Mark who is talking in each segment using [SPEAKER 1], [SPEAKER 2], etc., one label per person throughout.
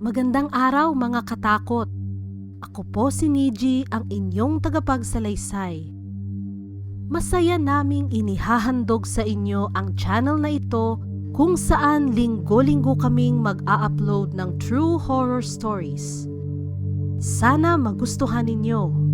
[SPEAKER 1] Magandang araw mga katakot. Ako po si Niji, ang inyong tagapagsalaysay. Masaya naming inihahandog sa inyo ang channel na ito kung saan linggo-linggo kaming mag-a-upload ng true horror stories. Sana magustuhan ninyo.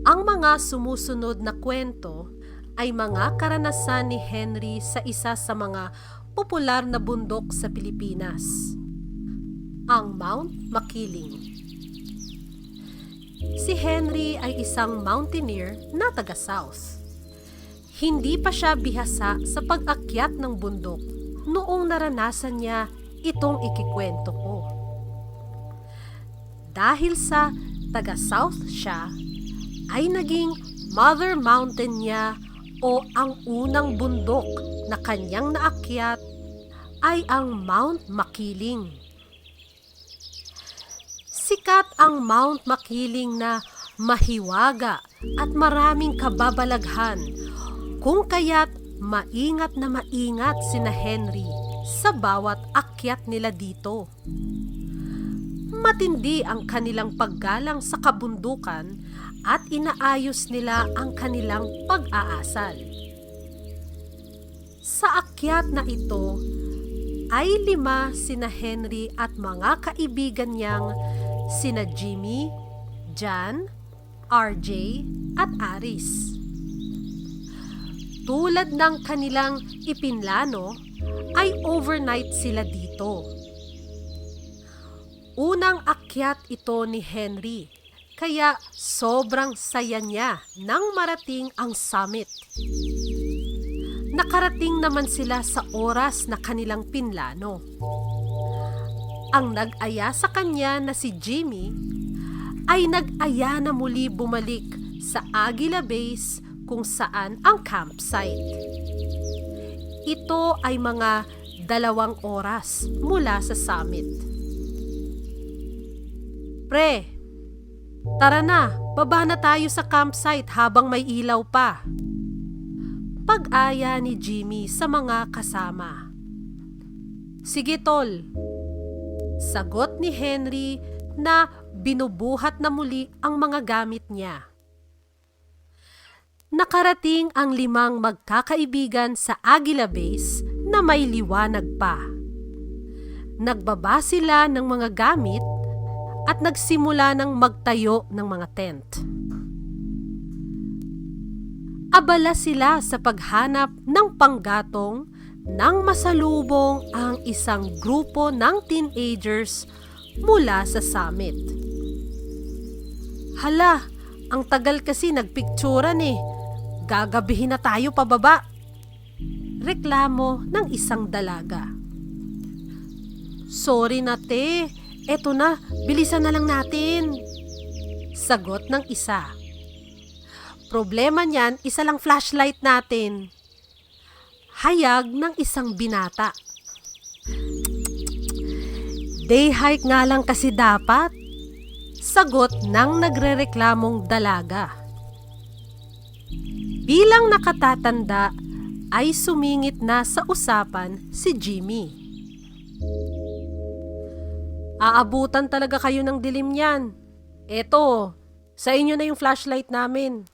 [SPEAKER 1] Ang mga sumusunod na kwento ay mga karanasan ni Henry sa isa sa mga popular na bundok sa Pilipinas, ang Mount Makiling. Si Henry ay isang mountaineer na taga-South. Hindi pa siya bihasa sa pag-akyat ng bundok noong naranasan niya itong ikikwento ko. Dahil sa taga-South siya, ay naging Mother Mountain niya o ang unang bundok na kanyang naakyat ay ang Mount Makiling. Sikat ang Mount Makiling na mahiwaga at maraming kababalaghan, kung kaya't maingat na maingat sina Henry sa bawat akyat nila dito. Matindi ang kanilang paggalang sa kabundukan at inaayos nila ang kanilang pag-aasal. Sa akyat na ito ay 5 sina Henry at mga kaibigan niyang sina Jimmy, Jan, RJ at Aris. Tulad ng kanilang ipinlano ay overnight sila dito. Unang akyat ito ni Henry, kaya sobrang saya niya nang marating ang summit. Nakarating naman sila sa oras na kanilang pinlano. Ang nag-aya sa kanya na si Jimmy ay nag-aya na muli bumalik sa Aguila Base kung saan ang campsite. Ito ay mga 2 oras mula sa summit. Pre, tara na, baba na tayo sa campsite habang may ilaw pa. Pag-aya ni Jimmy sa mga kasama. Sige tol, sagot ni Henry na binubuhat na muli ang mga gamit niya. Nakarating ang 5 magkakaibigan sa Aguila Base na may liwanag pa. Nagbaba sila ng mga gamit at nagsimula ng magtayo ng mga tent. Abala sila sa paghanap ng panggatong nang masalubong ang isang grupo ng teenagers mula sa summit. Hala, ang tagal kasi nagpikturan eh. Gagabihin na tayo pababa. Reklamo ng isang dalaga. Sorry na te. Eto na, bilisan na lang natin. Sagot ng isa. Problema niyan, isa lang flashlight natin. Hayag ng isang binata. Day hike nga lang kasi dapat. Sagot ng nagrereklamong dalaga. Bilang nakatatanda, ay sumingit na sa usapan si Jimmy. Aabutan talaga kayo ng dilim niyan. Eto, sa inyo na yung flashlight namin.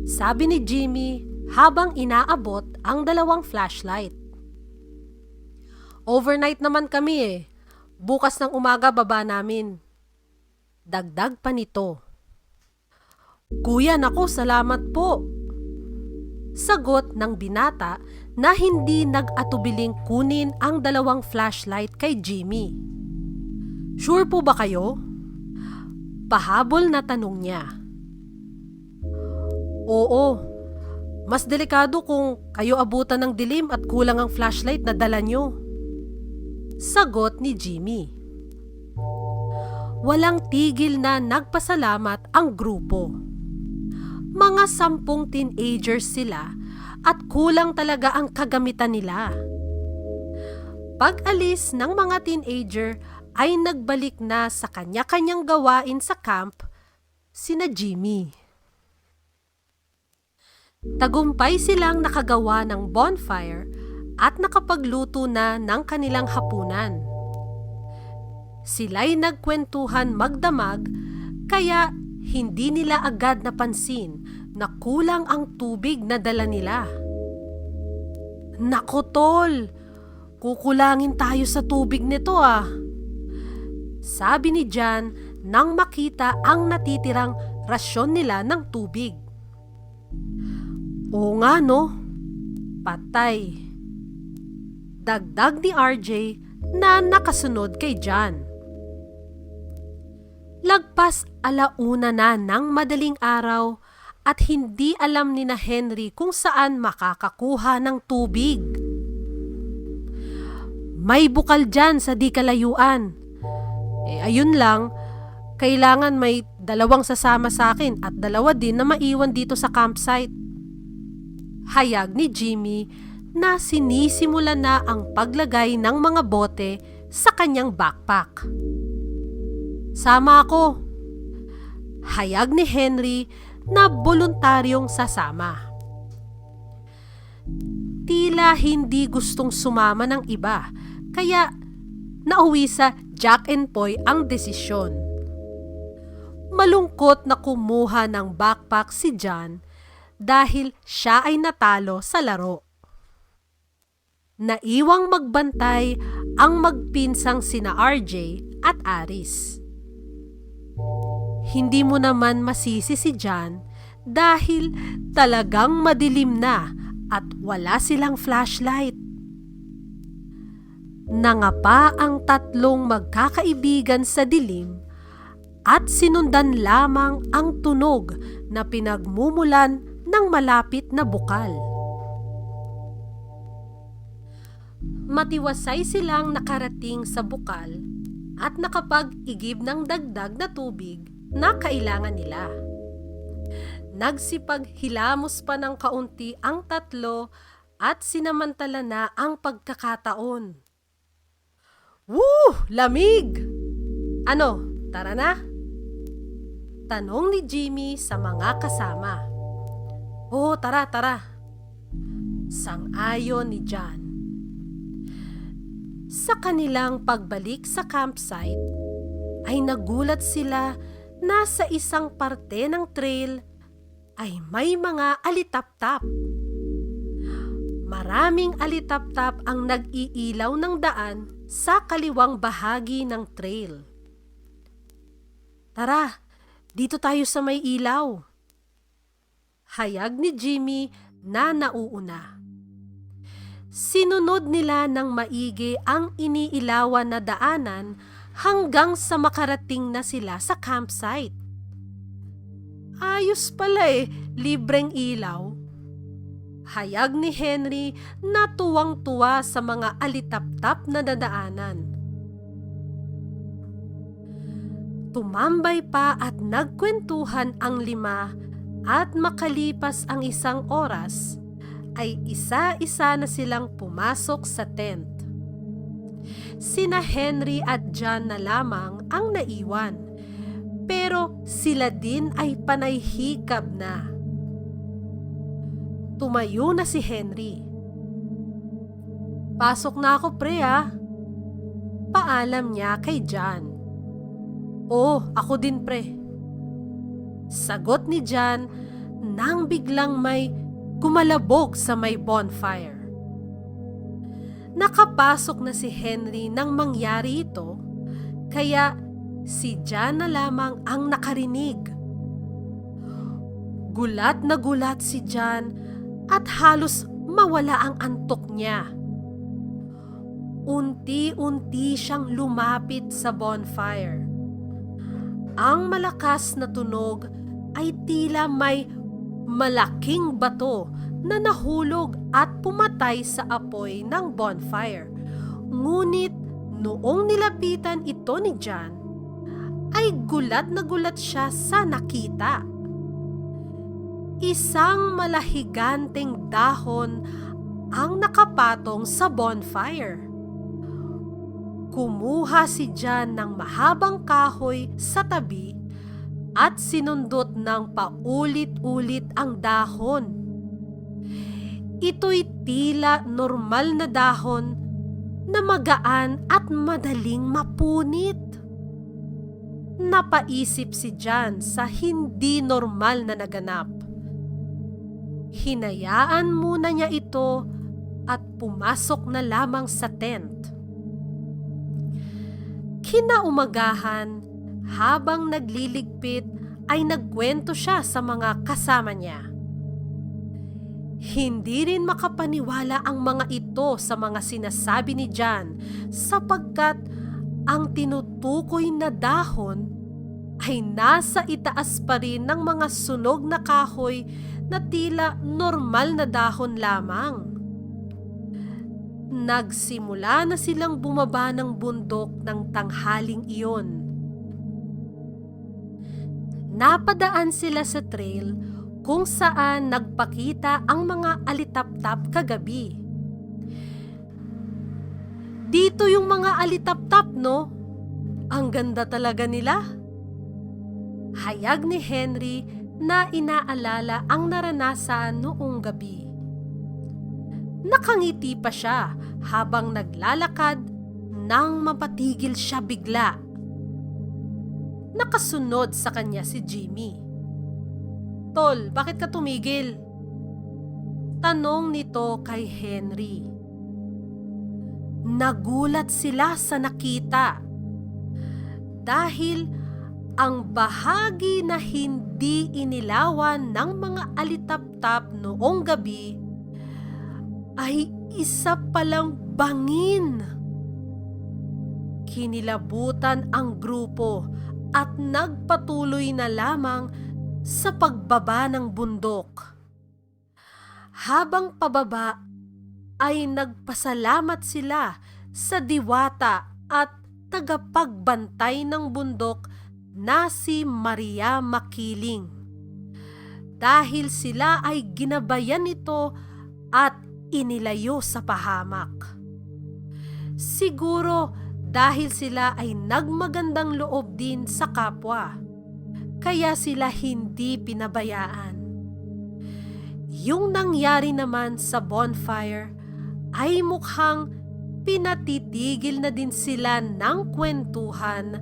[SPEAKER 1] Sabi ni Jimmy habang inaabot ang 2 flashlight. Overnight naman kami eh. Bukas ng umaga baba namin. Dagdag pa nito. Kuya, naku, salamat po. Sagot ng binata na hindi nag-atubiling kunin ang 2 flashlight kay Jimmy. Sure po ba kayo? Pahabol na tanong niya. Oo, mas delikado kung kayo abutan ng dilim at kulang ang flashlight na dala nyo. Sagot ni Jimmy. Walang tigil na nagpasalamat ang grupo. Mga 10 teenagers sila at kulang talaga ang kagamitan nila. Pag-alis ng mga teenager ay nagbalik na sa kanya-kanyang gawain sa camp sina Jimmy. Tagumpay silang nakagawa ng bonfire at nakapagluto na ng kanilang hapunan. Sila'y nagkwentuhan magdamag kaya hindi nila agad napansin na kulang ang tubig na dala nila. Naku tol, kukulangin tayo sa tubig nito ah. Sabi ni John nang makita ang natitirang rasyon nila ng tubig. Oo nga no, patay. Dagdag ni RJ na nakasunod kay John. Lagpas alauna na ng madaling araw at hindi alam ni na Henry kung saan makakakuha ng tubig. May bukal dyan sa di kalayuan. Ayun lang, kailangan may 2 sasama sa akin at 2 din na maiwan dito sa campsite. Hayag ni Jimmy na sinisimula na ang paglagay ng mga bote sa kanyang backpack. Sama ako. Hayag ni Henry na voluntaryong sasama. Tila hindi gustong sumama ng iba, kaya nauwi sa Jack and Poy ang desisyon. Malungkot na kumuha ng backpack si John dahil siya ay natalo sa laro. Naiwang magbantay ang magpinsang sina RJ at Aris. Hindi mo naman masisi si John dahil talagang madilim na at wala silang flashlight. Nangapa ang 3 magkakaibigan sa dilim at sinundan lamang ang tunog na pinagmumulan ng malapit na bukal. Matiwasay silang nakarating sa bukal at nakapag-igib ng dagdag na tubig na kailangan nila. Nagsipaghilamos pa ng kaunti ang 3 at sinamantala na ang pagkakataon. Woo! Lamig! Ano, tara na? Tanong ni Jimmy sa mga kasama. Oo, tara. Sang-ayon ni John. Sa kanilang pagbalik sa campsite, ay nagulat sila na sa isang parte ng trail ay may mga alitap-tap. Maraming alitap-tap ang nag-iilaw ng daan sa kaliwang bahagi ng trail. Tara, dito tayo sa may ilaw. Hayag ni Jimmy na nauuna. Sinunod nila ng maigi ang iniilawan na daanan hanggang sa makarating na sila sa campsite. Ayos pala libreng ilaw. Hayag ni Henry na tuwang-tuwa sa mga alitap-tap na dadaanan. Tumambay pa at nagkwentuhan ang 5 at makalipas ang 1 oras, ay isa-isa na silang pumasok sa tent. Sina Henry at John na lamang ang naiwan, pero sila din ay panay hikab na. Tumayo na si Henry. Pasok na ako pre ah. Paalam niya kay John. Oo, ako din pre. Sagot ni John nang biglang may kumalabog sa may bonfire. Nakapasok na si Henry nang mangyari ito, kaya si John na lamang ang nakarinig. Gulat na gulat si John at halos mawala ang antok niya. Unti-unti siyang lumapit sa bonfire. Ang malakas na tunog ay tila may malaking bato na nahulog at pumatay sa apoy ng bonfire. Ngunit noong nilapitan ito ni John, ay gulat na gulat siya sa nakita. Isang malahiganteng dahon ang nakapatong sa bonfire. Kumuha si John ng mahabang kahoy sa tabi at sinundot ng paulit-ulit ang dahon. Ito'y tila normal na dahon na magaan at madaling mapunit. Napaisip si John sa hindi normal na naganap. Hinayaan muna niya ito at pumasok na lamang sa tent. Kinaumagahan, habang nagliligpit ay nagkwento siya sa mga kasama niya. Hindi rin makapaniwala ang mga ito sa mga sinasabi ni John sapagkat ang tinutukoy na dahon ay nasa itaas pa rin ng mga sunog na kahoy na tila normal na dahon lamang. Nagsimula na silang bumaba ng bundok ng tanghaling iyon. Napadaan sila sa trail kung saan nagpakita ang mga alitaptap kagabi. Dito yung mga alitaptap, no? Ang ganda talaga nila. Hayag ni Henry na inaalala ang naranasan noong gabi. Nakangiti pa siya habang naglalakad nang mapatigil siya bigla. Nakasunod sa kanya si Jimmy. "Tol, bakit ka tumigil?" Tanong nito kay Henry. Nagulat sila sa nakita dahil ang bahagi na hindi inilawan ng mga alitaptap noong gabi ay isa palang bangin. Kinilabutan ang grupo at nagpatuloy na lamang sa pagbaba ng bundok. Habang pababa ay nagpasalamat sila sa diwata at tagapagbantay ng bundok na si Maria Makiling. Dahil sila ay ginabayan nito at inilayo sa pahamak. Siguro dahil sila ay nagmagandang loob din sa kapwa, kaya sila hindi pinabayaan. Yung nangyari naman sa bonfire ay mukhang pinatitigil na din sila ng kwentuhan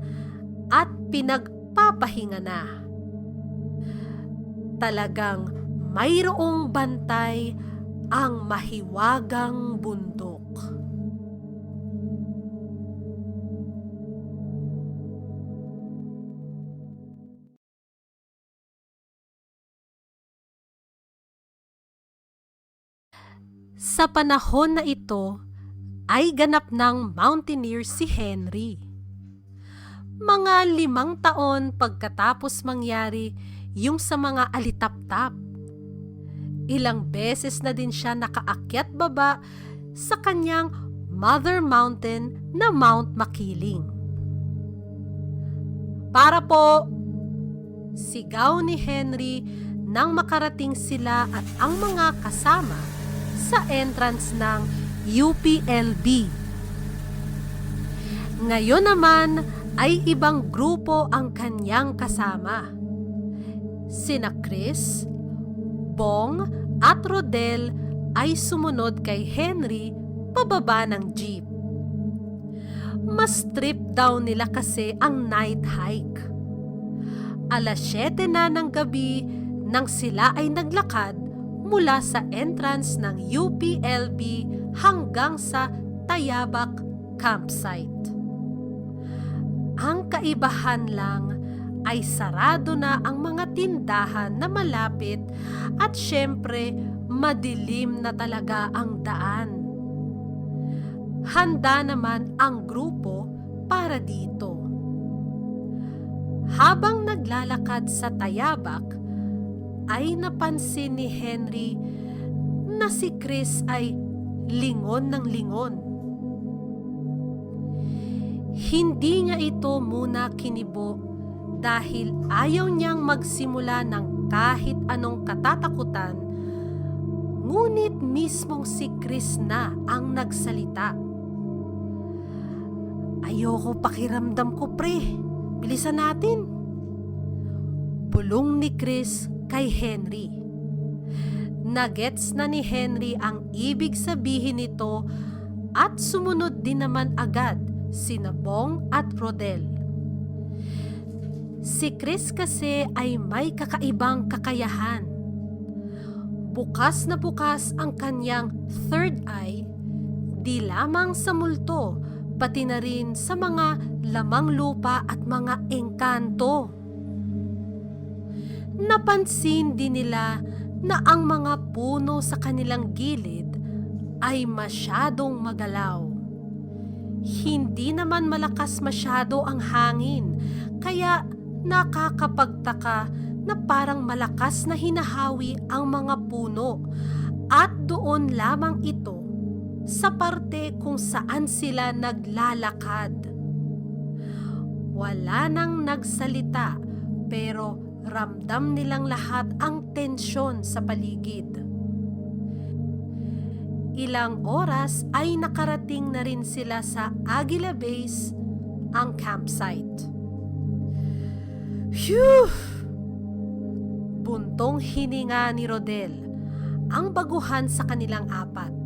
[SPEAKER 1] at pinagpapahinga na. Talagang mayroong bantay ang mahiwagang bundok. Sa panahon na ito ay ganap ng mountaineer si Henry. Mga 5 taon pagkatapos mangyari yung sa mga alitaptap. Ilang beses na din siya nakaakyat baba sa kanyang mother mountain na Mount Makiling. "Para po!" sigaw ni Henry nang makarating sila at ang mga kasama sa entrance ng UPLB. Ngayon naman ay ibang grupo ang kanyang kasama. Sina Chris, Bong at Rodel ay sumunod kay Henry pababa ng jeep. Mas trip daw nila kasi ang night hike. 7:00 na ng gabi nang sila ay naglakad mula sa entrance ng UPLB hanggang sa Tayabak campsite. Ang kaibahan lang ay sarado na ang mga tindahan na malapit at syempre madilim na talaga ang daan. Handa naman ang grupo para dito. Habang naglalakad sa Tayabak, ay napansin ni Henry na si Chris ay lingon ng lingon. Hindi niya ito muna kinibo dahil ayaw niyang magsimula ng kahit anong katatakutan, ngunit mismong si Chris na ang nagsalita. Ayoko pakiramdam ko, pre. Bilisan natin. Bulong ni Chris kay Henry. Nagets na ni Henry ang ibig sabihin nito at sumunod din naman agad sina Bong at Rodel. Si Chris kasi ay may kakaibang kakayahan. Bukas na bukas ang kanyang third eye, di lamang sa multo, pati na rin sa mga lamang lupa at mga engkanto. Napansin din nila na ang mga puno sa kanilang gilid ay masyadong magalaw. Hindi naman malakas masyado ang hangin, kaya nakakapagtaka na parang malakas na hinahawi ang mga puno at doon lamang ito sa parte kung saan sila naglalakad. Wala nang nagsalita pero ramdam nilang lahat ang tensyon sa paligid. Ilang oras ay nakarating na rin sila sa Aguila Base, ang campsite. Phew! Buntong hininga ni Rodel, ang baguhan sa kanilang apat.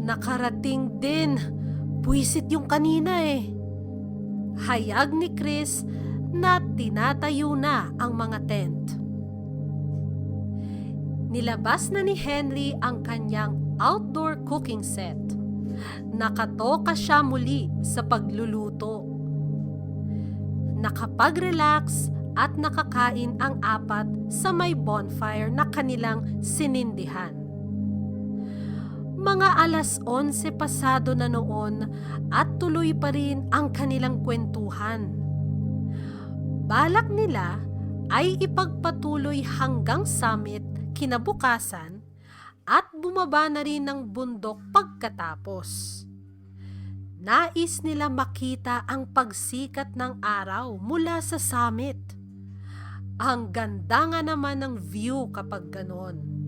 [SPEAKER 1] Nakarating din. Buwisit yung kanina eh. Hayag ni Chris na tinatayo na ang mga tent. Nilabas na ni Henry ang kanyang outdoor cooking set. Nakatoka siya muli sa pagluluto. Nakapag-relax at nakakain ang apat sa may bonfire na kanilang sinindihan. Mga alas 11 pasado na noon at tuloy pa rin ang kanilang kwentuhan. Balak nila ay ipagpatuloy hanggang summit kinabukasan at bumaba na rin ng bundok pagkatapos. Nais nila makita ang pagsikat ng araw mula sa summit. Ang ganda nga naman ng view kapag ganon.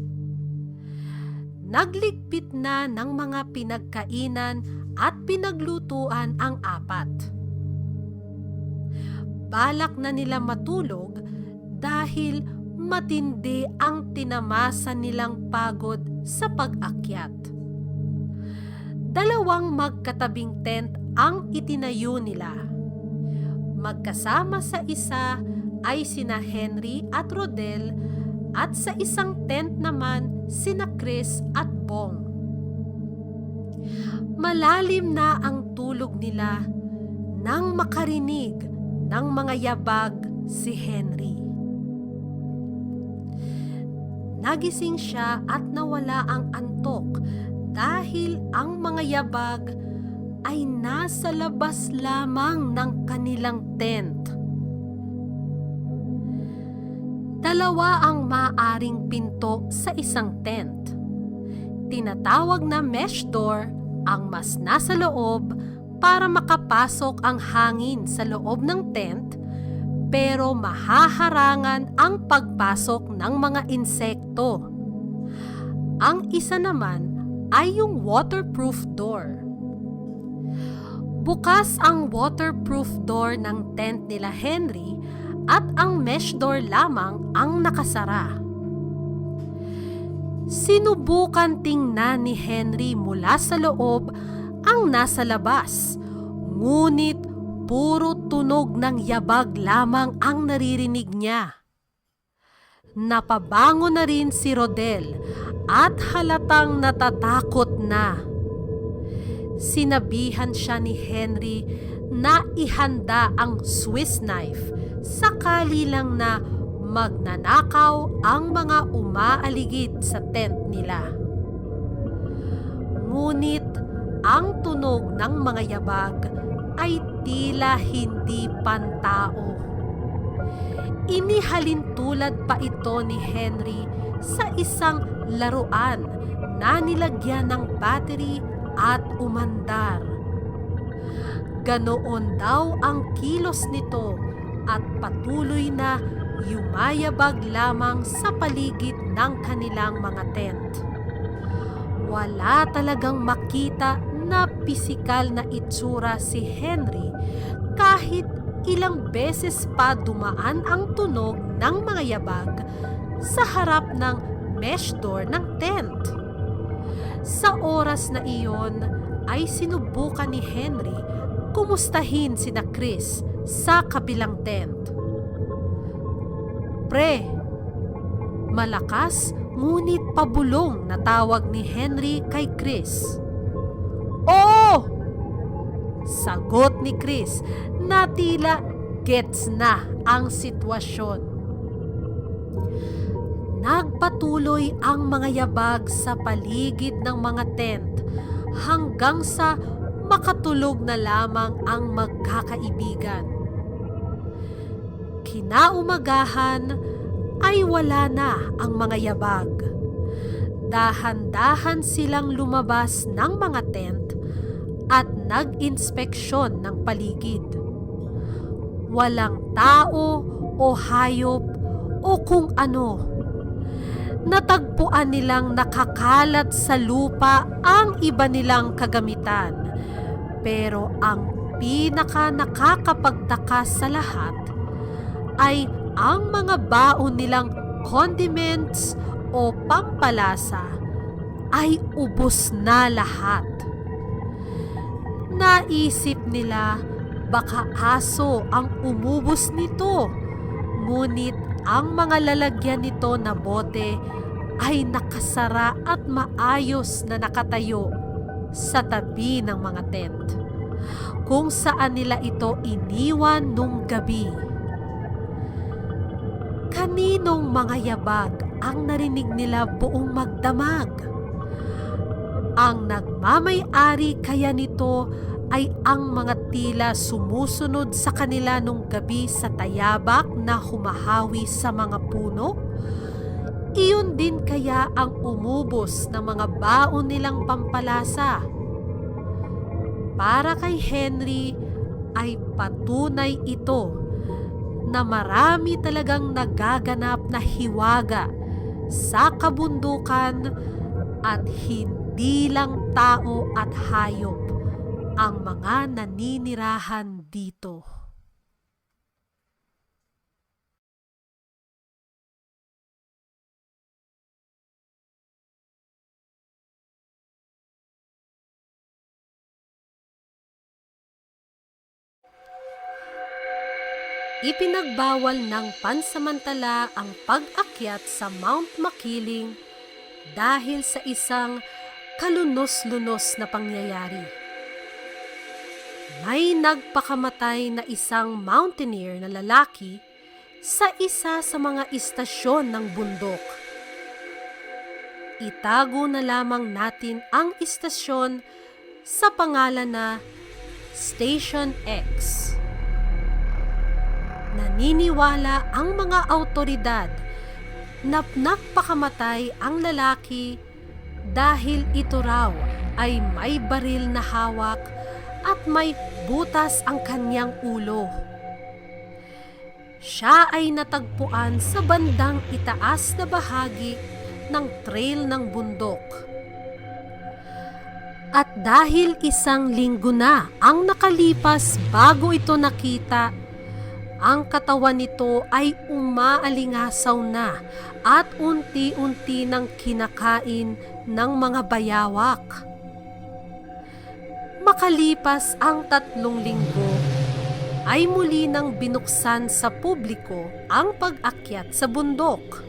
[SPEAKER 1] Nagligpit na ng mga pinagkainan at pinaglutuan ang apat. Balak na nila matulog dahil matindi ang tinamasan nilang pagod sa pag-akyat. Dalawang magkatabing tent ang itinayo nila. Magkasama sa isa ay sina Henry at Rodel at sa isang tent naman sina Chris at Bong. Malalim na ang tulog nila nang makarinig ng mga yabag si Henry. Nagising siya at nawala ang antok dahil ang mga yabag ay nasa labas lamang ng kanilang tent. Dalawa ang maaring pinto sa isang tent. Tinatawag na mesh door ang mas nasa loob para makapasok ang hangin sa loob ng tent, pero mahaharangan ang pagpasok ng mga insekto. Ang isa naman ay yung waterproof door. Bukas ang waterproof door ng tent nila Henry at ang mesh door lamang ang nakasara. Sinubukan tingnan ni Henry mula sa loob ang nasa labas, ngunit puro tunog ng yabag lamang ang naririnig niya. Napabango na rin si Rodel at halatang natatakot na. Sinabihan siya ni Henry na ihanda ang Swiss knife sakali lang na magnanakaw ang mga umaaligid sa tent nila. Ngunit ang tunog ng mga yabag ay tila hindi pantao. Inihalin tulad pa ito ni Henry sa isang laruan na nilagyan ng battery at umandar. Ganoon daw ang kilos nito at patuloy na yumayabag lamang sa paligid ng kanilang mga tent. Wala talagang makita na pisikal na itsura si Henry kahit ilang beses pa dumaan ang tunog ng mga yabag sa harap ng mesh door ng tent. Sa oras na iyon ay sinubukan ni Henry kumustahin sina Chris sa kabilang tent. "Pre," malakas ngunit pabulong na tawag ni Henry kay Chris. "Oo!" sagot ni Chris na tila gets na ang sitwasyon. Nagpatuloy ang mga yabag sa paligid ng mga tent hanggang sa makatulog na lamang ang magkakaibigan. Kinaumagahan ay wala na ang mga yabag. Dahan-dahan silang lumabas ng mga tent at nag-inspeksyon ng paligid. Walang tao o hayop o kung ano. Natagpuan nilang nakakalat sa lupa ang iba nilang kagamitan. Pero ang pinaka nakakapagtaka sa lahat ay ang mga baon nilang condiments o pampalasa ay ubos na lahat. Naisip nila baka aso ang umubos nito, ngunit ang mga lalagyan nito na bote ay nakasara at maayos na nakatayo sa tabi ng mga tent, kung saan nila ito iniwan nung gabi. Kaninong mga yabag ang narinig nila buong magdamag? Ang nagmamay-ari kaya nito ay ang mga tila sumusunod sa kanila nung gabi sa tayabak na humahawi sa mga puno? Iyon din kaya ang umubos ng mga baon nilang pampalasa? Para kay Henry ay patunay ito na marami talagang nagaganap na hiwaga sa kabundukan at hindi lang tao at hayop ang mga naninirahan dito. Ipinagbawal ng pansamantala ang pag-akyat sa Mount Makiling dahil sa isang kalunos-lunos na pangyayari. May nagpakamatay na isang mountaineer na lalaki sa isa sa mga istasyon ng bundok. Itago na lamang natin ang istasyon sa pangalan na Station X. Naniniwala ang mga awtoridad na nagpakamatay ang lalaki dahil ito raw ay may baril na hawak at may butas ang kanyang ulo. Siya ay natagpuan sa bandang itaas na bahagi ng trail ng bundok. At dahil isang linggo na ang nakalipas bago ito nakita, ang katawan nito ay umaalingasaw na at unti-unti nang kinakain ng mga bayawak. Makalipas ang 3 linggo, ay muli nang binuksan sa publiko ang pag-akyat sa bundok.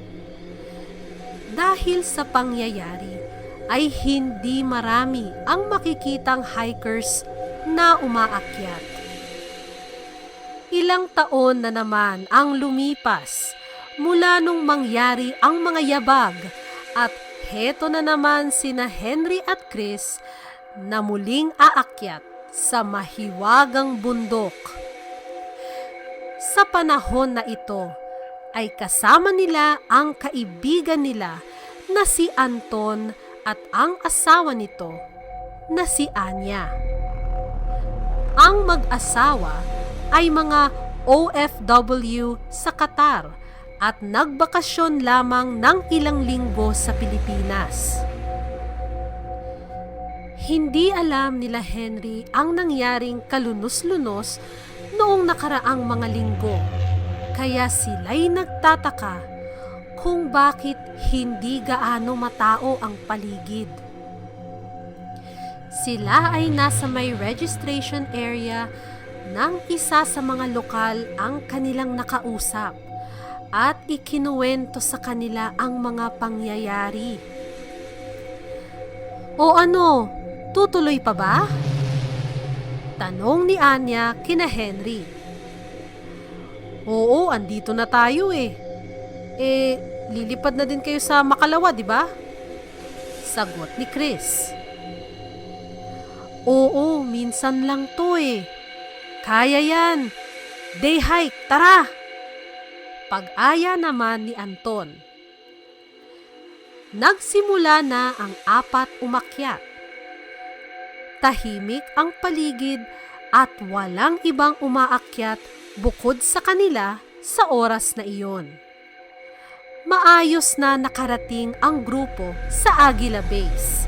[SPEAKER 1] Dahil sa pangyayari, ay hindi marami ang makikitang hikers na umaakyat. Ilang taon na naman ang lumipas mula nung mangyari ang mga yabag at heto na naman sina Henry at Chris na muling aakyat sa mahiwagang bundok. Sa panahon na ito ay kasama nila ang kaibigan nila na si Anton at ang asawa nito na si Anya. Ang mag-asawa ay mga OFW sa Qatar at nagbakasyon lamang ng ilang linggo sa Pilipinas. Hindi alam nila Henry ang nangyaring kalunos-lunos noong nakaraang mga linggo, kaya sila'y nagtataka kung bakit hindi gaano matao ang paligid. Sila ay nasa may registration area ng isa sa mga lokal ang kanilang nakausap at ikinuwento sa kanila ang mga pangyayari. O ano, tutuloy pa ba? Tanong ni Anya kina Henry. Oo, andito na tayo eh. Lilipad na din kayo sa Makalawa, di ba? Sagot ni Chris. Oo, minsan lang to eh. Kaya yan. Day hike, tara! Pag-aya naman ni Anton. Nagsimula na ang apat umakyat. Tahimik ang paligid at walang ibang umaakyat bukod sa kanila sa oras na iyon. Maayos na nakarating ang grupo sa Aguila Base,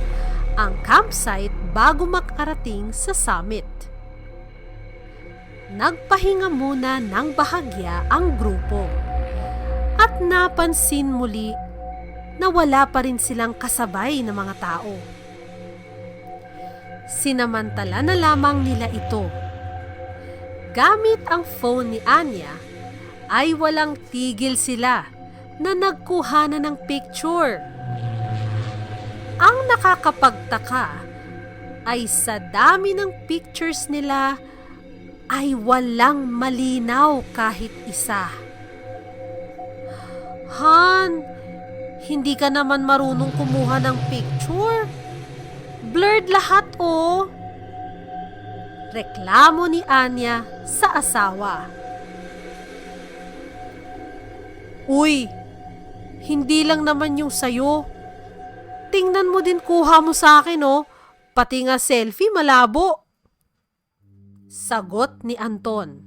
[SPEAKER 1] ang campsite bago makarating sa summit. Nagpahinga muna ng bahagya ang grupo at napansin muli na wala pa rin silang kasabay na mga tao. Sinamantala na lamang nila ito. Gamit ang phone ni Anya, ay walang tigil sila na nagkuha na ng picture. Ang nakakapagtaka ay sa dami ng pictures nila ay walang malinaw kahit isa. Han, hindi ka naman marunong kumuha ng picture. Blurred lahat oh. Reklamo ni Anya sa asawa. Uy, hindi lang naman yung sayo. Tingnan mo din kuha mo sa akin oh. Pati nga selfie malabo. Sagot ni Anton.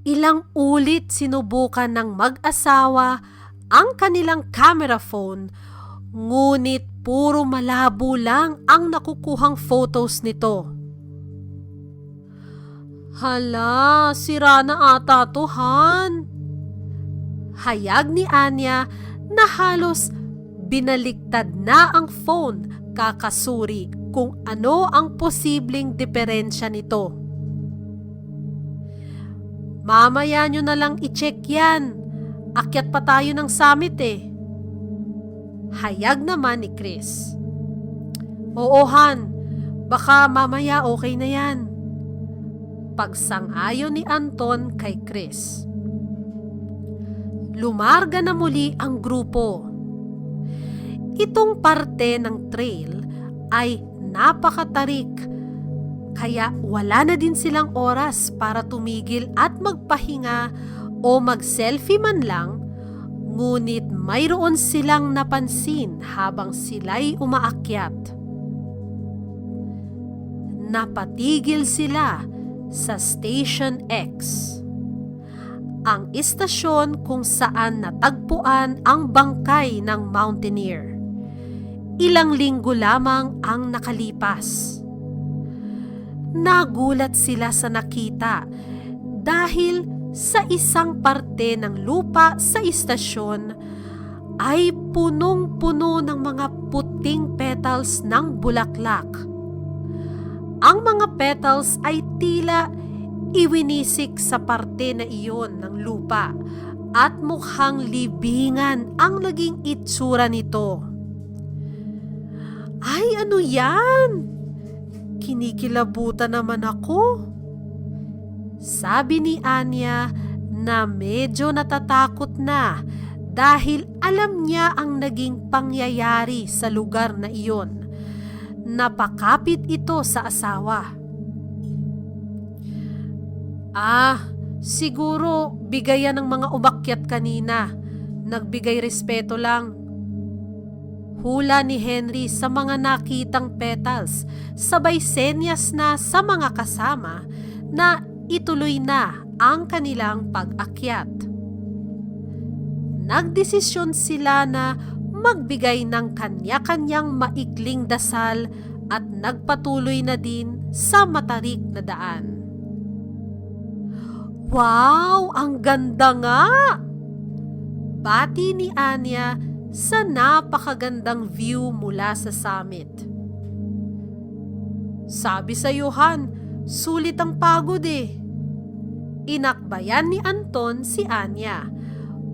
[SPEAKER 1] Ilang ulit sinubukan ng mag-asawa ang kanilang camera phone, ngunit puro malabo lang ang nakukuhang photos nito. Hala, sira na ata to, Han. Hayag ni Anya na halos binaliktad na ang phone kakasuri kung ano ang posibleng diferensya nito. Mamaya nyo na lang i-check yan. Akyat pa tayo ng summit eh. Hayag naman ni Chris. Oo Han, baka mamaya okay na yan. Pagsang-ayon ni Anton kay Chris. Lumarga na muli ang grupo. Itong parte ng trail ay napakatarik, kaya wala na din silang oras para tumigil at magpahinga o mag-selfie man lang, ngunit mayroon silang napansin habang sila'y umaakyat. Napatigil sila sa Station X, ang istasyon kung saan natagpuan ang bangkay ng mountaineer. Ilang linggo lamang ang nakalipas. Nagulat sila sa nakita dahil sa isang parte ng lupa sa istasyon ay punong-puno ng mga puting petals ng bulaklak. Ang mga petals ay tila iwinisik sa parte na iyon ng lupa at mukhang libingan ang naging itsura nito. Ay, ano yan? Kinikilabutan naman ako. Sabi ni Anya na medyo natatakot na dahil alam niya ang naging pangyayari sa lugar na iyon. Napakapit ito sa asawa. Siguro bigayan ng mga umakyat kanina. Nagbigay respeto lang. Hula ni Henry sa mga nakitang petals, sabay senyas na sa mga kasama na ituloy na ang kanilang pag-akyat. Nagdesisyon sila na magbigay ng kanya-kanyang maikling dasal at nagpatuloy na din sa matarik na daan. Wow! Ang ganda nga! Bati ni Anya sa napakagandang view mula sa summit. Sabi sa Han, sulit ang pagod eh. Inakbayan ni Anton si Anya.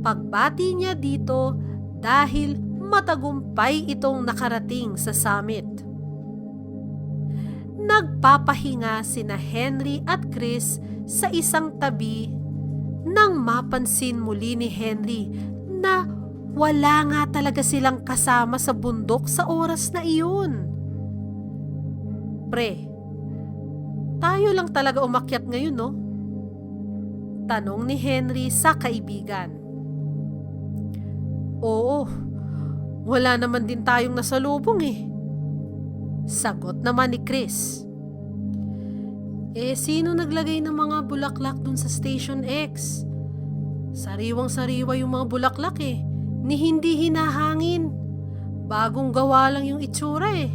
[SPEAKER 1] Pagbati niya dito dahil matagumpay itong nakarating sa summit. Nagpapahinga sina Henry at Chris sa isang tabi nang mapansin muli ni Henry na wala nga talaga silang kasama sa bundok sa oras na iyon. Pre, tayo lang talaga umakyat ngayon, no? Tanong ni Henry sa kaibigan. Oo, wala naman din tayong nasalubong eh. Sagot naman ni Chris. Sino naglagay ng mga bulaklak dun sa Station X? Sariwang-sariwa yung mga bulaklak eh. Ni hindi hinahangin. Bagong gawa lang yung itsura eh.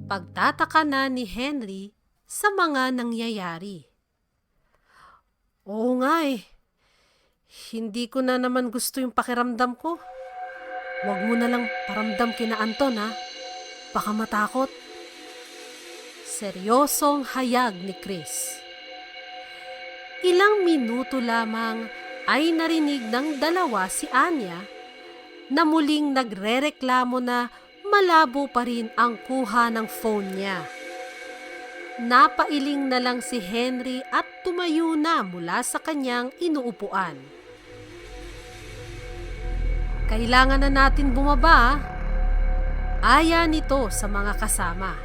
[SPEAKER 1] Pagtataka na ni Henry sa mga nangyayari. Oo nga eh. Hindi ko na naman gusto yung pakiramdam ko. Huwag mo na lang paramdam kina Anton ha. Baka matakot. Seryosong hayag ni Chris. Ilang minuto lamang ay narinig ng dalawa si Anya na muling nagrereklamo na malabo pa rin ang kuha ng phone niya. Napailing na lang si Henry at tumayo na mula sa kanyang inuupuan. Kailangan na natin bumaba, aya nito sa mga kasama.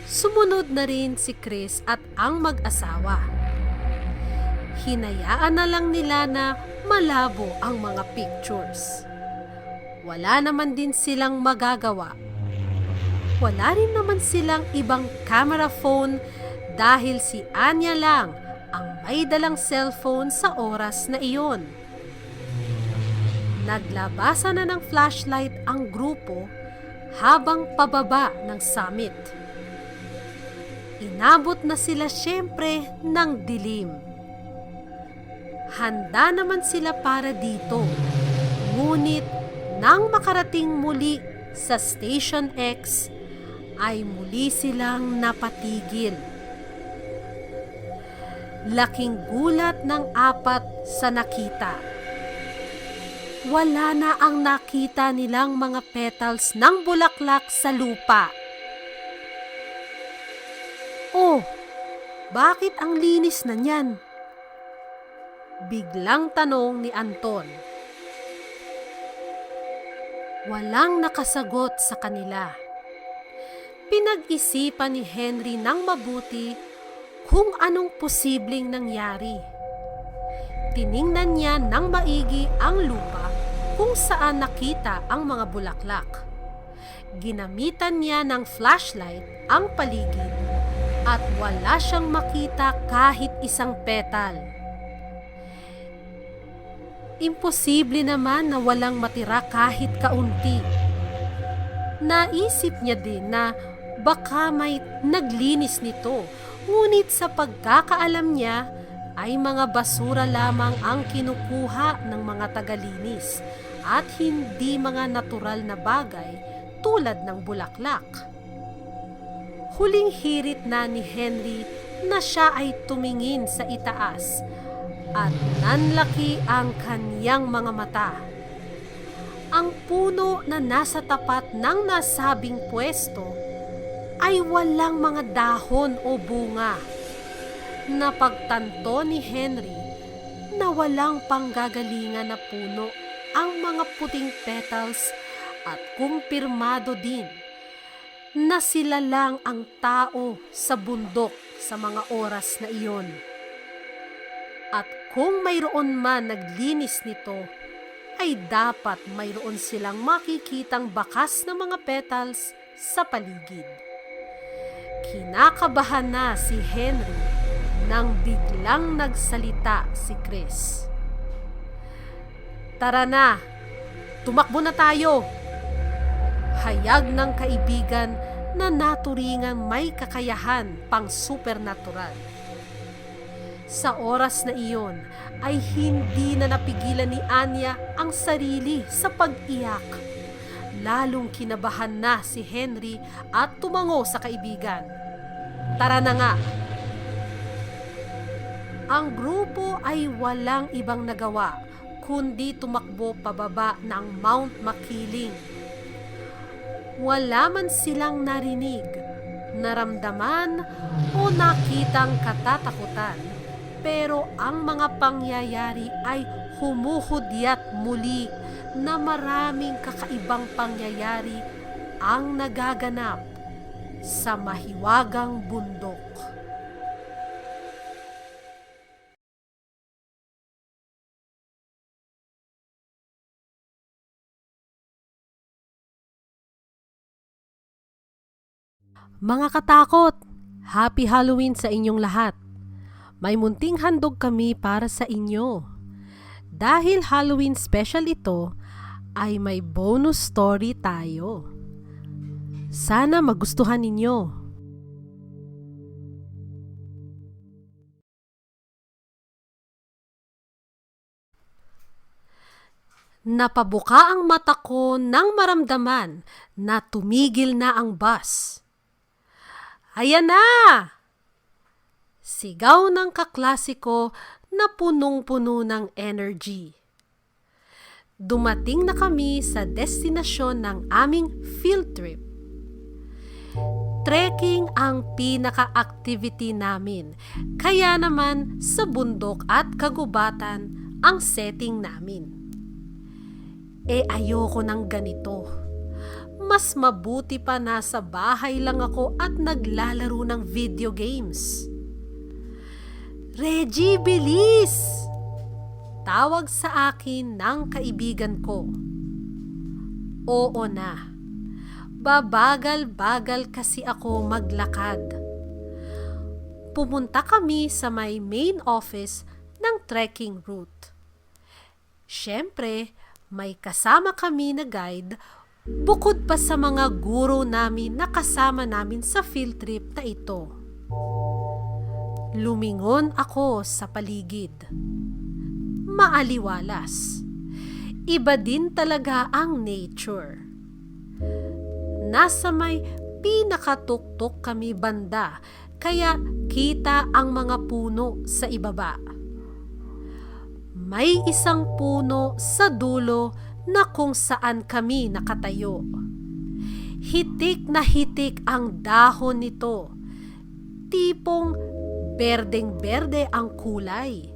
[SPEAKER 1] Sumunod na rin si Chris at ang mag-asawa. Hinayaan na lang nila na malabo ang mga pictures. Wala naman din silang magagawa. Wala rin naman silang ibang camera phone dahil si Anya lang ang may dalang cellphone sa oras na iyon. Naglabasan na ng flashlight ang grupo habang pababa ng summit. Inabot na sila siyempre ng dilim. Handa naman sila para dito. Ngunit nang makarating muli sa Station X, ay muli silang napatigil. Laking gulat ng apat sa nakita. Wala na ang nakita nilang mga petals ng bulaklak sa lupa. Oh, bakit ang linis na niyan? Biglang tanong ni Anton. Walang nakasagot sa kanila. Pinag-isipan ni Henry ng mabuti kung anong posibleng nangyari. Tiningnan niya ng maigi ang lupa kung saan nakita ang mga bulaklak. Ginamitan niya ng flashlight ang paligid at wala siyang makita kahit isang petal. Imposible naman na walang matira kahit kaunti. Naisip niya din na baka may naglinis nito, ngunit sa pagkakaalam niya ay mga basura lamang ang kinukuha ng mga tagalinis at hindi mga natural na bagay tulad ng bulaklak. Huling hirit na ni Henry na siya ay tumingin sa itaas at nanlaki ang kaniyang mga mata. Ang puno na nasa tapat ng nasabing pwesto ay walang mga dahon o bunga. Napagtanto ni Henry na walang panggagalingan na puno ang mga puting petals at kumpirmado din na sila lang ang tao sa bundok sa mga oras na iyon. At kung mayroon man naglinis nito, ay dapat mayroon silang makikitang bakas ng mga petals sa paligid. Kinakabahan na si Henry nang biglang nagsalita si Chris. Tara na, Tumakbo na tayo! Hayag ng kaibigan na naturingang may kakayahan pang supernatural. Sa oras na iyon ay hindi na napigilan ni Anya ang sarili sa pag-iyak. Lalong kinabahan na si Henry at tumango sa kaibigan. Tara na nga! Ang grupo ay walang ibang nagawa kundi tumakbo pababa ng Mount Makiling. Wala man silang narinig, naramdaman o nakitang katatakutan, pero ang mga pangyayari ay humuhudyat muli na maraming kakaibang pangyayari ang nagaganap sa mahiwagang bundok. Mga katakot, Happy Halloween sa inyong lahat. May munting handog kami para sa inyo. Dahil Halloween special ito, ay may bonus story tayo. Sana magustuhan ninyo. Napabuka ang mata ko nang maramdaman na tumigil na ang bus. Ayan na! Sigaw ng kaklasiko na punong-puno ng energy. Dumating na kami sa destinasyon ng aming field trip. Trekking ang pinaka-activity namin, kaya naman sa bundok at kagubatan ang setting namin. Ayoko ng ganito. Mas mabuti pa nasa bahay lang ako at naglalaro ng video games. Reggie, bilis! Tawag sa akin ng kaibigan ko. Oo na. Babagal-bagal kasi ako maglakad. Pumunta kami sa may main office ng trekking route. Siyempre, may kasama kami na guide bukod pa sa mga guro namin na kasama namin sa field trip na ito. Lumingon ako sa paligid. Maaliwalas. Iba din talaga ang nature. Nasa may pinakatuktok kami banda, kaya kita ang mga puno sa ibaba. May isang puno sa dulo na kung saan kami nakatayo. Hitik na hitik ang dahon nito. Tipong berdeng-berde ang kulay.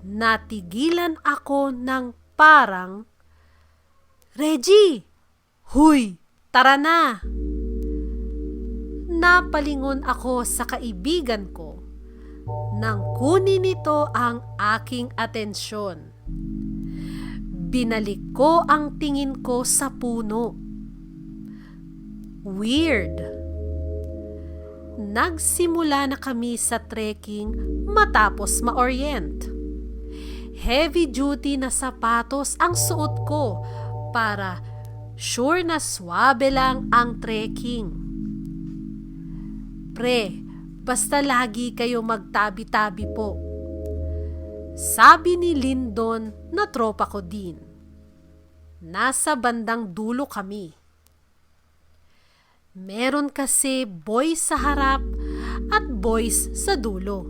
[SPEAKER 1] Natigilan ako ng parang, Reggie! Huy! Tara na! Napalingon ako sa kaibigan ko nang kunin nito ang aking atensyon. Binalik ko ang tingin ko sa puno. Weird. Nagsimula na kami sa trekking matapos ma-orient. Heavy duty na sapatos ang suot ko para sure na swabe lang ang trekking. Pre, basta lagi kayo magtabi-tabi po. Sabi ni Lyndon na tropa ko din. Nasa bandang dulo kami. Meron kasi boys sa harap at boys sa dulo.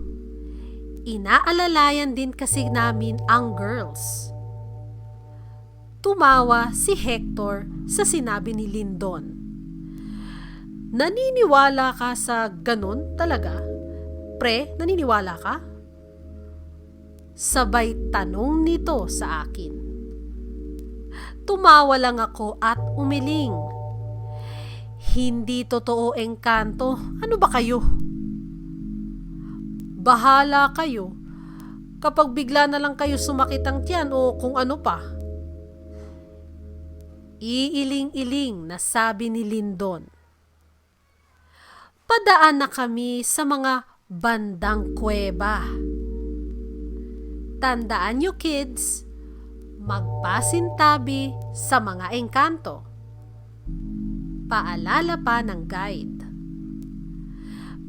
[SPEAKER 1] Inaalalayan din kasi namin ang girls. Tumawa si Hector sa sinabi ni Lyndon. Naniniwala ka sa ganun talaga? Pre, naniniwala ka? Sabay tanong nito sa akin. Tumawa lang ako at umiling. Hindi totoo engkanto. Ano ba kayo? Bahala kayo. Kapag bigla na lang kayo sumakit ang tiyan o kung ano pa. Iiling-iling na sabi ni Lyndon. Padaan na kami sa mga bandang kuweba. Tandaan nyo kids, magpasintabi sa mga engkanto. Paalala pa ng guide.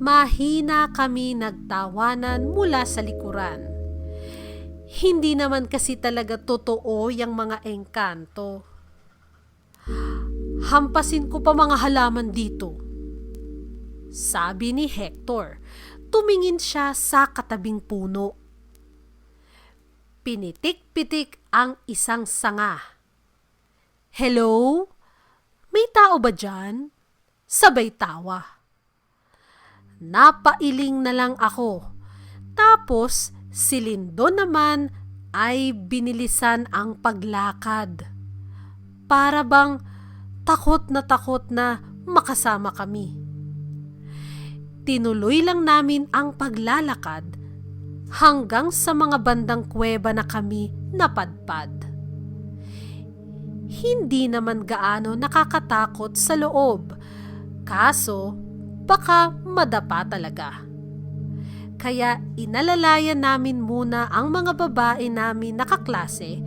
[SPEAKER 1] Mahina kami nagtawanan mula sa likuran. Hindi naman kasi talaga totoo yung mga engkanto. Hampasin ko pa mga halaman dito, sabi ni Hector. Tumingin siya sa katabing puno. Pinitik-pitik ang isang sanga. Hello? May tao ba dyan? Sabay tawa. Napailing na lang ako. Tapos si Lindo naman ay binilisan ang paglakad. Para bang takot na makasama kami. Tinuloy lang namin ang paglalakad hanggang sa mga bandang kuweba na kami napadpad. Hindi naman gaano nakakatakot sa loob, kaso baka madapa talaga. Kaya inalalayan namin muna ang mga babae namin nakaklase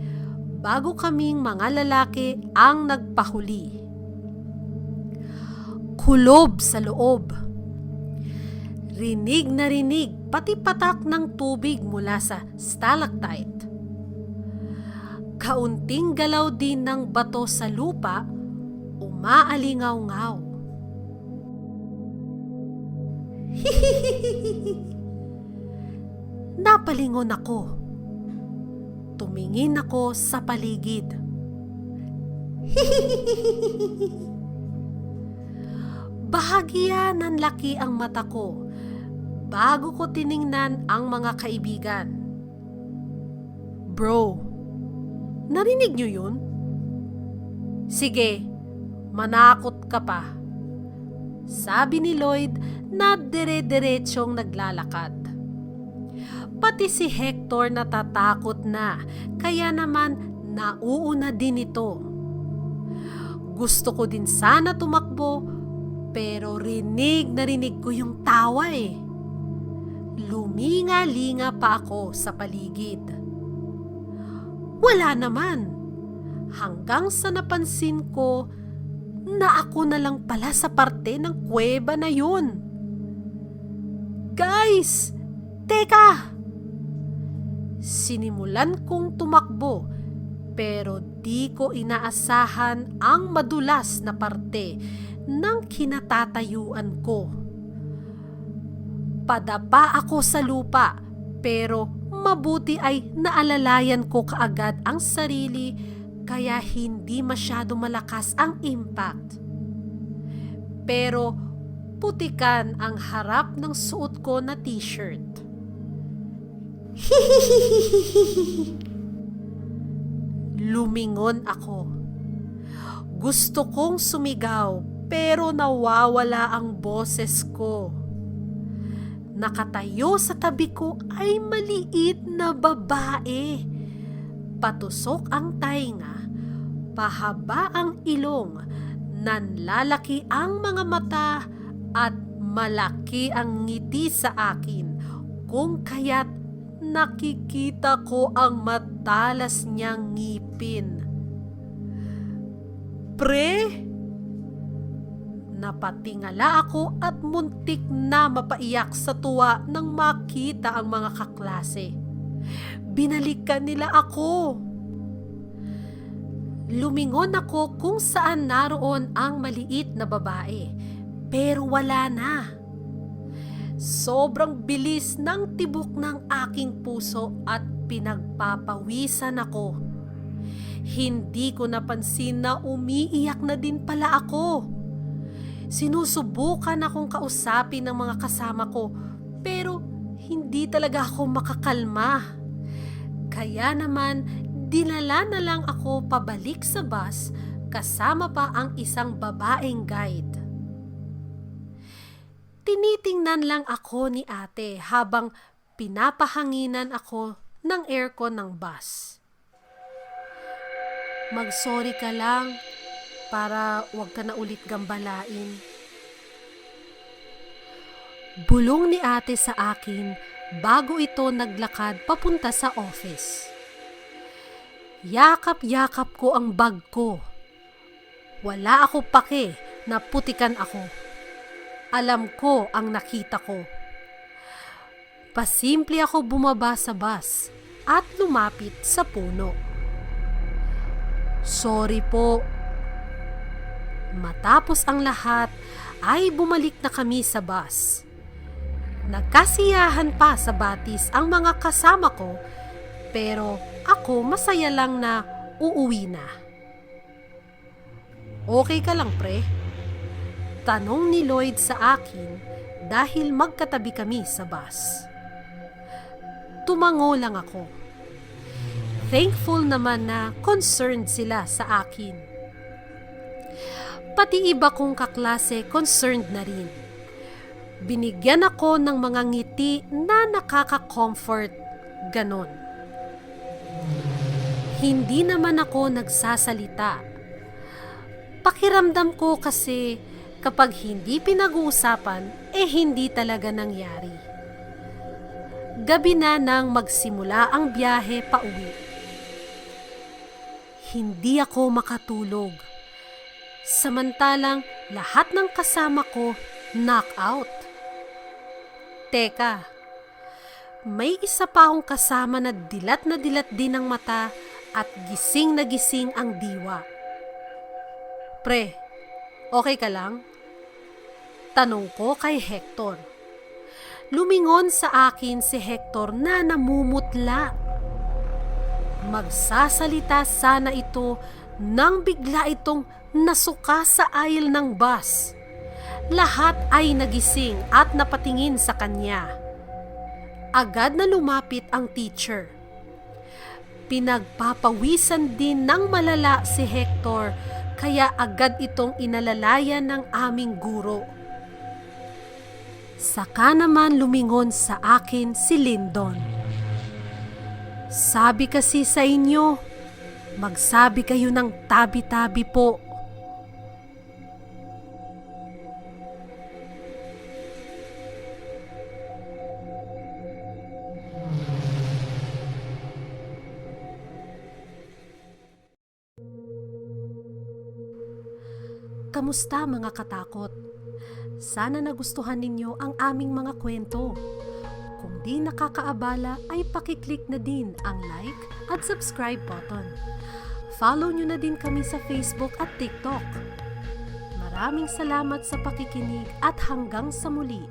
[SPEAKER 1] bago kaming mga lalaki ang nagpahuli. Kulob sa loob. Rinig na rinig pati patak ng tubig mula sa stalactite. Kaunting galaw din ng bato sa lupa, umaalingaw-ngaw. Napalingon ako. Tumingin ako sa paligid. Bahagya ng laki ang mata ko bago ko tiningnan ang mga kaibigan. Bro, narinig niyo yun? Sige, manakot ka pa, sabi ni Lloyd na dire-diretsyong naglalakad. Pati si Hector natatakot na, kaya naman nauuna din ito. Gusto ko din sana tumakbo, pero rinig na rinig ko yung tawa eh. Luminga-linga pa ako sa paligid. Wala naman. Hanggang sa napansin ko na ako na lang pala sa parte ng kuweba na yun. Guys! Teka! Sinimulan kong tumakbo, pero di ko inaasahan ang madulas na parte ng kinatatayuan ko. Padapa ako sa lupa, pero mabuti ay naalalayan ko kaagad ang sarili, kaya hindi masyado malakas ang impact. Pero putikan ang harap ng suot ko na t-shirt. Lumingon ako. Gusto kong sumigaw, pero nawawala ang boses ko. Nakatayo sa tabi ko ay maliit na babae. Patusok ang tainga, pahaba ang ilong, nanlalaki ang mga mata, at malaki ang ngiti sa akin, kung kaya't nakikita ko ang matalas niyang ngipin. Pre? Napatingala ako at muntik na mapaiyak sa tuwa nang makita ang mga kaklase. Binalikan nila ako. Lumingon ako kung saan naroon ang maliit na babae, pero wala na. Sobrang bilis ng tibok ng aking puso at pinagpapawisan ako. Hindi ko napansin na umiiyak na din pala ako. Sinusubukan akong kausapin ng mga kasama ko, pero hindi talaga ako makakalma. Kaya naman, dinala na lang ako pabalik sa bus kasama pa ang isang babaeng guide. Tinitingnan lang ako ni ate habang pinapahanginan ako ng aircon ng bus. Mag-sorry ka lang para wag ka na ulit gambalain. Bulong ni ate sa akin bago ito naglakad papunta sa office. Yakap-yakap ko ang bag ko. Wala ako pake na putikan ako. Alam ko ang nakita ko. Pasimple ako bumaba sa bus at lumapit sa puno. Sorry po. Matapos ang lahat ay bumalik na kami sa bus. Nagkasiyahan pa sa batis ang mga kasama ko, pero ako masaya lang na uuwi na. Okay ka lang, pre? Tanong ni Lloyd sa akin dahil magkatabi kami sa bus. Tumango lang ako. Thankful naman na concerned sila sa akin. Pati iba kong kaklase concerned na rin. Binigyan ako ng mga ngiti na nakaka-comfort, ganon. Hindi naman ako nagsasalita. Pakiramdam ko kasi kapag hindi pinag-uusapan, hindi talaga nangyari. Gabi na nang magsimula ang biyahe pauwi. Hindi ako makatulog. Samantalang lahat ng kasama ko knockout. Teka, may isa pa akong kasama na dilat din ang mata at gising na gising ang diwa. Pre, okay ka lang? Tanong ko kay Hector. Lumingon sa akin si Hector na namumutla. Magsasalita sana ito nang bigla itong nasuka sa aisle ng bus. Lahat ay nagising at napatingin sa kanya. Agad na lumapit ang teacher. Pinagpapawisan din ng malala si Hector, kaya agad itong inalalayan ng aming guro. Saka naman lumingon sa akin si Lyndon. Sabi kasi sa inyo, magsabi kayo ng tabi-tabi po. Kamusta mga katakot? Sana nagustuhan ninyo ang aming mga kwento. Kung di nakakaabala ay pakiclick na din ang like at subscribe button. Follow nyo na din kami sa Facebook at TikTok. Maraming salamat sa pakikinig at hanggang sa muli.